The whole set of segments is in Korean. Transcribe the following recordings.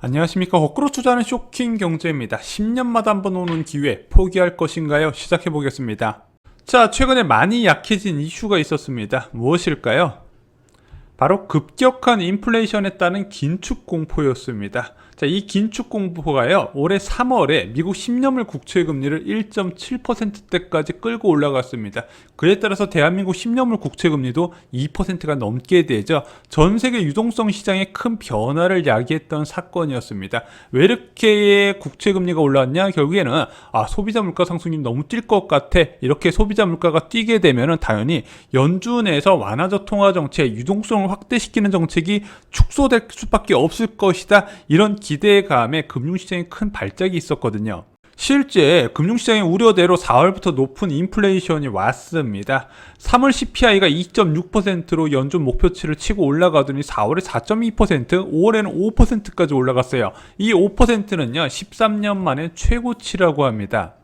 안녕하십니까. 거꾸로 투자하는 쇼킹 경제입니다. 10년마다 한번 오는 기회, 포기할 것인가요? 시작해보겠습니다. 자, 최근에 많이 약해진 이슈가 있었습니다. 무엇일까요? 바로 급격한 인플레이션에 따른 긴축 공포였습니다. 자, 이 긴축 공포가요, 올해 3월에 미국 10년물 국채 금리를 1.7%대까지 끌고 올라갔습니다. 그에 따라서 대한민국 10년물 국채 금리도 2%가 넘게 되죠. 전 세계 유동성 시장에 큰 변화를 야기했던 사건이었습니다. 왜 이렇게 국채 금리가 올랐냐? 결국에는 소비자 물가 상승이 너무 뛸 것 같아. 이렇게 소비자 물가가 뛰게 되면은 당연히 연준에서 완화적 통화 정책, 유동성을 확대시키는 정책이 축소될 수밖에 없을 것이다. 이런 기대감에 금융시장에 큰 발작이 있었거든요. 실제 금융시장의 우려대로 4월부터 높은 인플레이션이 왔습니다. 3월 CPI가 2.6%로 연준 목표치를 치고 올라가더니 4월에 4.2%, 5월에는 5%까지 올라갔어요. 이 5%는요, 13년 만에 최고치라고 합니다.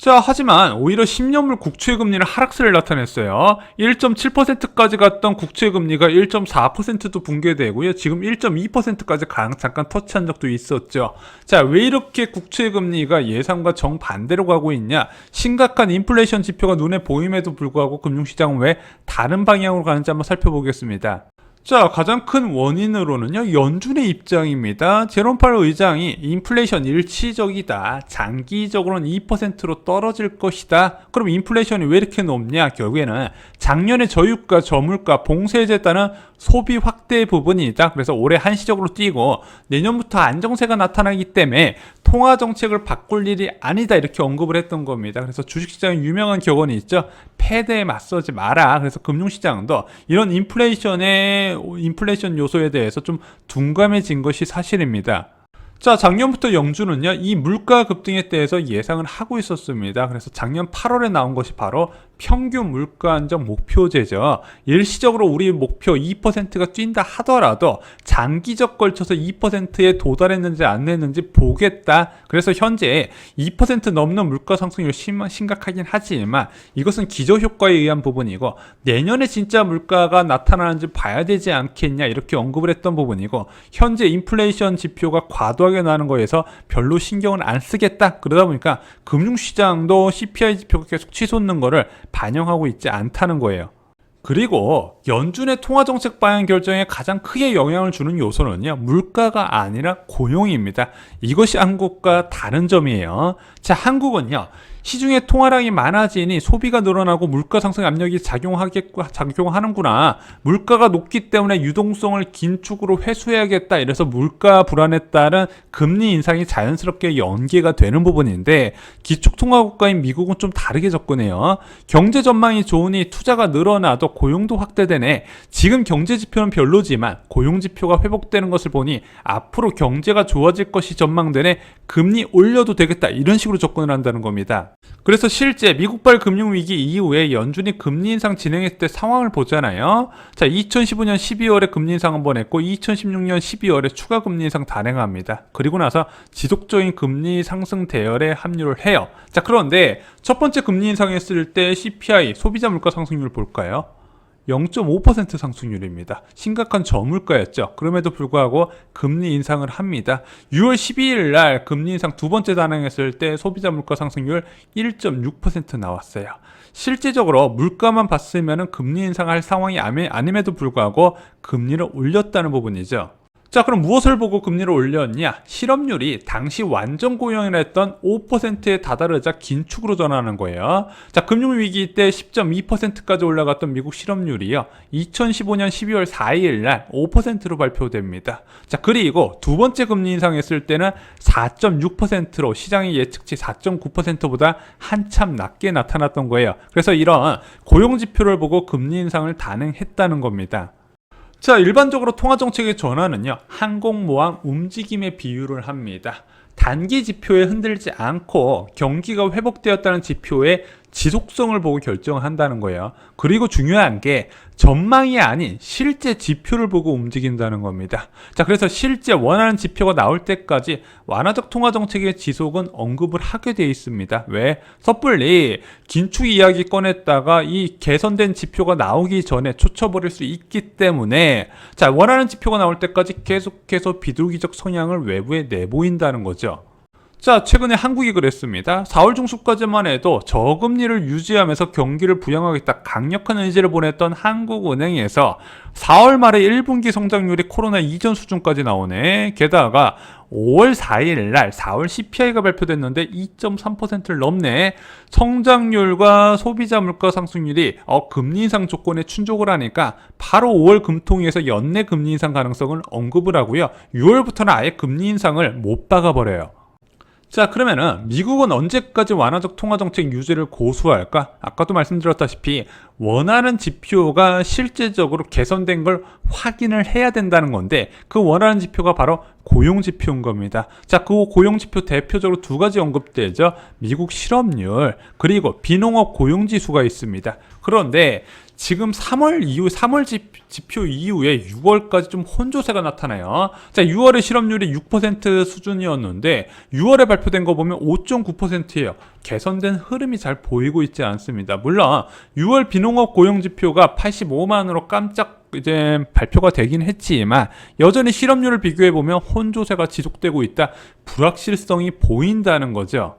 자, 하지만 오히려 10년물 국채금리는 하락세를 나타냈어요. 1.7%까지 갔던 국채금리가 1.4%도 붕괴되고요. 지금 1.2%까지 잠깐 터치한 적도 있었죠. 자, 왜 이렇게 국채금리가 예상과 정반대로 가고 있냐? 심각한 인플레이션 지표가 눈에 보임에도 불구하고 금융시장은 왜 다른 방향으로 가는지 한번 살펴보겠습니다. 자, 가장 큰 원인으로는요, 연준의 입장입니다. 제롬 파월 의장이 인플레이션 일시적이다, 장기적으로는 2%로 떨어질 것이다. 그럼 인플레이션이 왜 이렇게 높냐? 결국에는 작년에 저유가, 저물가, 봉쇄제에 따른 소비 확대 부분이다. 그래서 올해 한시적으로 뛰고 내년부터 안정세가 나타나기 때문에 통화 정책을 바꿀 일이 아니다, 이렇게 언급을 했던 겁니다. 그래서 주식시장에 유명한 격언이 있죠. 패대에 맞서지 마라. 그래서 금융시장도 이런 인플레이션 요소에 대해서 좀 둔감해진 것이 사실입니다. 자, 작년부터 연준은요, 이 물가 급등에 대해서 예상을 하고 있었습니다. 그래서 작년 8월에 나온 것이 바로 평균 물가 안정 목표제죠. 일시적으로 우리 목표 2%가 뛴다 하더라도 장기적 걸쳐서 2%에 도달했는지 안 했는지 보겠다. 그래서 현재 2% 넘는 물가 상승률 심각하긴 하지만 이것은 기저효과에 의한 부분이고 내년에 진짜 물가가 나타나는지 봐야 되지 않겠냐, 이렇게 언급을 했던 부분이고, 현재 인플레이션 지표가 과도하게 나는 거에서 별로 신경을 안 쓰겠다. 그러다 보니까 금융시장도 CPI 지표가 계속 치솟는 거를 반영하고 있지 않다는 거예요. 그리고 연준의 통화정책 방향 결정에 가장 크게 영향을 주는 요소는요, 물가가 아니라 고용입니다. 이것이 한국과 다른 점이에요. 자, 한국은요, 시중에 통화량이 많아지니 소비가 늘어나고 물가 상승 압력이 작용하는구나. 물가가 높기 때문에 유동성을 긴축으로 회수해야겠다. 이래서 물가 불안에 따른 금리 인상이 자연스럽게 연계가 되는 부분인데, 기축통화국가인 미국은 좀 다르게 접근해요. 경제 전망이 좋으니 투자가 늘어나도 고용도 확대되네. 지금 경제 지표는 별로지만 고용 지표가 회복되는 것을 보니 앞으로 경제가 좋아질 것이 전망되네. 금리 올려도 되겠다. 이런 식으로 접근을 한다는 겁니다. 그래서 실제 미국발 금융위기 이후에 연준이 금리 인상 진행했을 때 상황을 보잖아요. 자, 2015년 12월에 금리 인상 한번 했고 2016년 12월에 추가 금리 인상 단행합니다. 그리고 나서 지속적인 금리 상승 대열에 합류를 해요. 자, 그런데 첫 번째 금리 인상했을 때 CPI, 소비자 물가 상승률 볼까요? 0.5% 상승률입니다. 심각한 저물가였죠. 그럼에도 불구하고 금리 인상을 합니다. 6월 12일 날 금리 인상 두 번째 단행했을 때 소비자 물가 상승률 1.6% 나왔어요. 실제적으로 물가만 봤으면 금리 인상할 상황이 아님에도 불구하고 금리를 올렸다는 부분이죠. 자, 그럼 무엇을 보고 금리를 올렸냐? 실업률이 당시 완전 고용이라 했던 5%에 다다르자 긴축으로 전환하는 거예요. 자, 금융위기 때 10.2%까지 올라갔던 미국 실업률이요, 2015년 12월 4일 날 5%로 발표됩니다. 자, 그리고 두 번째 금리 인상했을 때는 4.6%로 시장의 예측치 4.9%보다 한참 낮게 나타났던 거예요. 그래서 이런 고용지표를 보고 금리 인상을 단행했다는 겁니다. 자, 일반적으로 통화정책의 전환은요, 항공모함 움직임에 비유를 합니다. 단기 지표에 흔들지 않고 경기가 회복되었다는 지표에 지속성을 보고 결정한다는 거예요. 그리고 중요한 게 전망이 아닌 실제 지표를 보고 움직인다는 겁니다. 자, 그래서 실제 원하는 지표가 나올 때까지 완화적 통화 정책의 지속은 언급을 하게 돼 있습니다. 왜? 섣불리 긴축 이야기 꺼냈다가 이 개선된 지표가 나오기 전에 초쳐버릴 수 있기 때문에 자, 원하는 지표가 나올 때까지 계속해서 비둘기적 성향을 외부에 내보인다는 거죠. 자, 최근에 한국이 그랬습니다. 4월 중순까지만 해도 저금리를 유지하면서 경기를 부양하겠다 강력한 의지를 보냈던 한국은행에서 4월 말에 1분기 성장률이 코로나 이전 수준까지 나오네. 게다가 5월 4일 날 4월 CPI가 발표됐는데 2.3%를 넘네. 성장률과 소비자 물가 상승률이 금리 인상 조건에 충족을 하니까 바로 5월 금통위에서 연내 금리 인상 가능성을 언급을 하고요. 6월부터는 아예 금리 인상을 못 박아버려요. 자, 그러면은 미국은 언제까지 완화적 통화정책 유지를 고수할까? 아까도 말씀드렸다시피 원하는 지표가 실제적으로 개선된 걸 확인을 해야 된다는 건데 그 원하는 지표가 바로 고용지표인 겁니다. 자, 그 고용지표 대표적으로 두 가지 언급되죠. 미국 실업률 그리고 비농업 고용지수가 있습니다. 그런데 지금 3월 이후 3월 지표 이후에 6월까지 좀 혼조세가 나타나요. 자, 6월의 실업률이 6% 수준이었는데 6월에 발표된 거 보면 5.9%예요. 개선된 흐름이 잘 보이고 있지 않습니다. 물론 6월 비농업 고용 지표가 85만으로 깜짝 이제 발표가 되긴 했지만 여전히 실업률을 비교해 보면 혼조세가 지속되고 있다. 불확실성이 보인다는 거죠.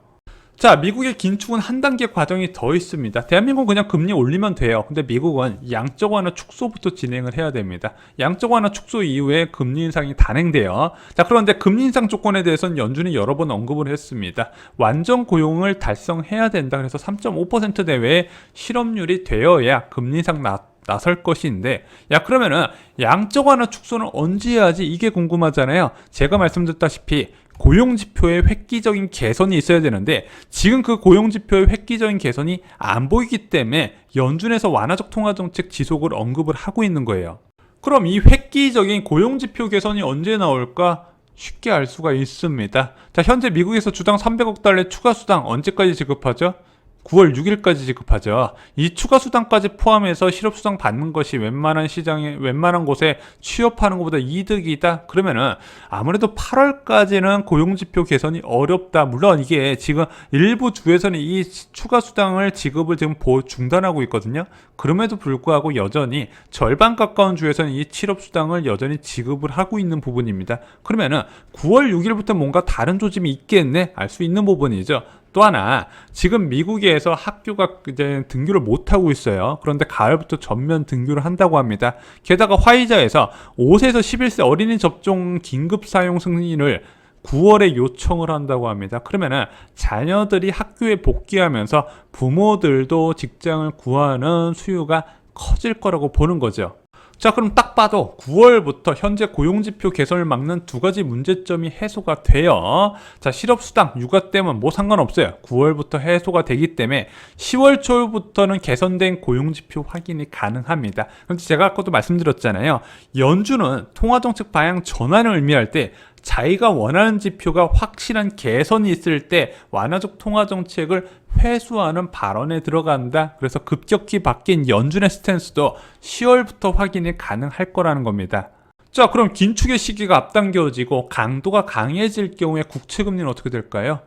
자, 미국의 긴축은 한 단계 과정이 더 있습니다. 대한민국은 그냥 금리 올리면 돼요. 근데 미국은 양적 완화 축소부터 진행을 해야 됩니다. 양적 완화 축소 이후에 금리 인상이 단행돼요. 자, 그런데 금리 인상 조건에 대해서는 연준이 여러 번 언급을 했습니다. 완전 고용을 달성해야 된다. 그래서 3.5% 내외의 실업률이 되어야 금리 인상 나설 것인데 그러면은 양적 완화 축소는 언제 해야지 이게 궁금하잖아요. 제가 말씀드렸다시피 고용지표의 획기적인 개선이 있어야 되는데 지금 그 고용지표의 획기적인 개선이 안 보이기 때문에 연준에서 완화적 통화정책 지속을 언급을 하고 있는 거예요. 그럼 이 획기적인 고용지표 개선이 언제 나올까? 쉽게 알 수가 있습니다. 자, 현재 미국에서 주당 300억 달러의 추가 수당 언제까지 지급하죠? 9월 6일까지 지급하죠. 이 추가 수당까지 포함해서 실업 수당 받는 것이 웬만한 시장에 웬만한 곳에 취업하는 것보다 이득이다. 그러면은 아무래도 8월까지는 고용지표 개선이 어렵다. 물론 이게 지금 일부 주에서는 이 추가 수당을 지급을 지금 중단하고 있거든요. 그럼에도 불구하고 여전히 절반 가까운 주에서는 이 실업 수당을 여전히 지급을 하고 있는 부분입니다. 그러면은 9월 6일부터 뭔가 다른 조짐이 있겠네 알 수 있는 부분이죠. 또 하나, 지금 미국에서 학교가 이제 등교를 못하고 있어요. 그런데 가을부터 전면 등교를 한다고 합니다. 게다가 화이자에서 5세에서 11세 어린이 접종 긴급 사용 승인을 9월에 요청을 한다고 합니다. 그러면은 자녀들이 학교에 복귀하면서 부모들도 직장을 구하는 수요가 커질 거라고 보는 거죠. 자, 그럼 딱 봐도 9월부터 현재 고용지표 개선을 막는 두 가지 문제점이 해소가 돼요. 자, 실업수당, 육아 때문에 뭐 상관없어요. 9월부터 해소가 되기 때문에 10월 초부터는 개선된 고용지표 확인이 가능합니다. 그런데 제가 아까도 말씀드렸잖아요. 연준은 통화정책 방향 전환을 의미할 때 자기가 원하는 지표가 확실한 개선이 있을 때 완화적 통화정책을 회수하는 발언에 들어간다. 그래서 급격히 바뀐 연준의 스탠스도 10월부터 확인이 가능할 거라는 겁니다. 자, 그럼 긴축의 시기가 앞당겨지고 강도가 강해질 경우에 국채금리는 어떻게 될까요?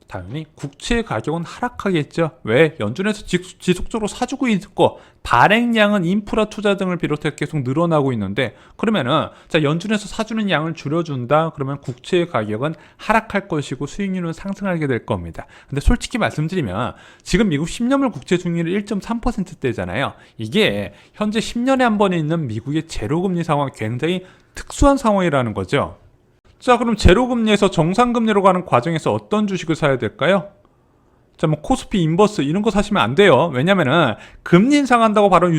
당연히 국채 가격은 하락하겠죠. 왜? 연준에서 지속적으로 사주고 있고 발행량은 인프라 투자 등을 비롯해 계속 늘어나고 있는데 그러면은 자, 연준에서 사주는 양을 줄여준다. 그러면 국채 가격은 하락할 것이고 수익률은 상승하게 될 겁니다. 근데 솔직히 말씀드리면 지금 미국 10년물 국채 중률이 1.3%대잖아요. 이게 현재 10년에 한 번에 있는 미국의 제로금리 상황 굉장히 특수한 상황이라는 거죠. 자, 그럼 제로금리에서 정상금리로 가는 과정에서 어떤 주식을 사야 될까요? 자, 뭐 코스피 인버스 이런 거 사시면 안 돼요. 왜냐면은 금리 인상한다고 바로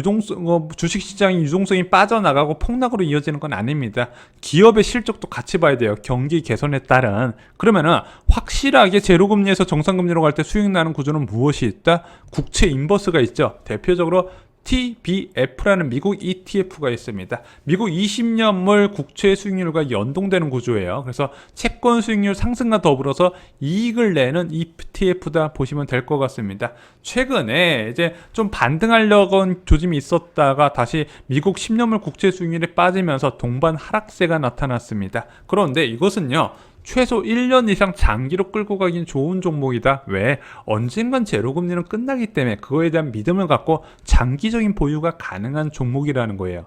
주식시장이 유동성이 빠져나가고 폭락으로 이어지는 건 아닙니다. 기업의 실적도 같이 봐야 돼요. 경기 개선에 따른. 그러면은 확실하게 제로금리에서 정상금리로 갈 때 수익 나는 구조는 무엇이 있다? 국채 인버스가 있죠. 대표적으로 TBF라는 미국 ETF가 있습니다. 미국 20년물 국채 수익률과 연동되는 구조예요. 그래서 채권 수익률 상승과 더불어서 이익을 내는 ETF다 보시면 될 것 같습니다. 최근에 이제 좀 반등하려고 한 조짐이 있었다가 다시 미국 10년물 국채 수익률이 빠지면서 동반 하락세가 나타났습니다. 그런데 이것은요, 최소 1년 이상 장기로 끌고 가긴 좋은 종목이다. 왜? 언젠간 제로금리는 끝나기 때문에 그거에 대한 믿음을 갖고 장기적인 보유가 가능한 종목이라는 거예요.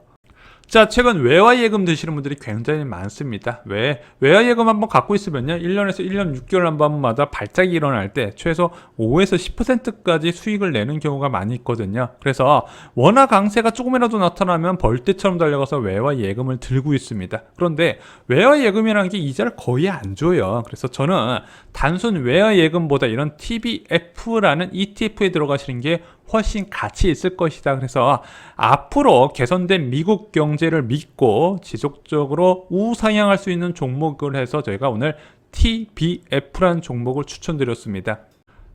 자, 최근 외화예금 드시는 분들이 굉장히 많습니다. 왜? 외화예금 한번 갖고 있으면요, 1년에서 1년 6개월 한 번마다 발작이 일어날 때 최소 5에서 10%까지 수익을 내는 경우가 많이 있거든요. 그래서 원화 강세가 조금이라도 나타나면 벌떼처럼 달려가서 외화예금을 들고 있습니다. 그런데 외화예금이라는 게 이자를 거의 안 줘요. 그래서 저는 단순 외화예금보다 이런 TBF라는 ETF에 들어가시는 게 훨씬 가치 있을 것이다. 그래서 앞으로 개선된 미국 경제를 믿고 지속적으로 우상향할 수 있는 종목을 해서 저희가 오늘 TBF라는 종목을 추천드렸습니다.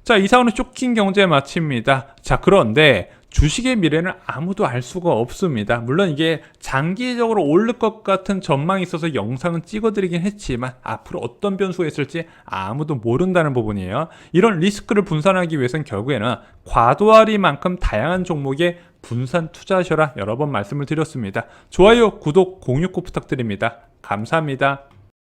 자, 이상으로 쇼킹 경제 마칩니다. 자, 그런데 주식의 미래는 아무도 알 수가 없습니다. 물론 이게 장기적으로 오를 것 같은 전망이 있어서 영상은 찍어드리긴 했지만 앞으로 어떤 변수가 있을지 아무도 모른다는 부분이에요. 이런 리스크를 분산하기 위해서는 결국에는 과도하리만큼 다양한 종목에 분산 투자하셔라 여러 번 말씀을 드렸습니다. 좋아요, 구독, 공유 꼭 부탁드립니다. 감사합니다.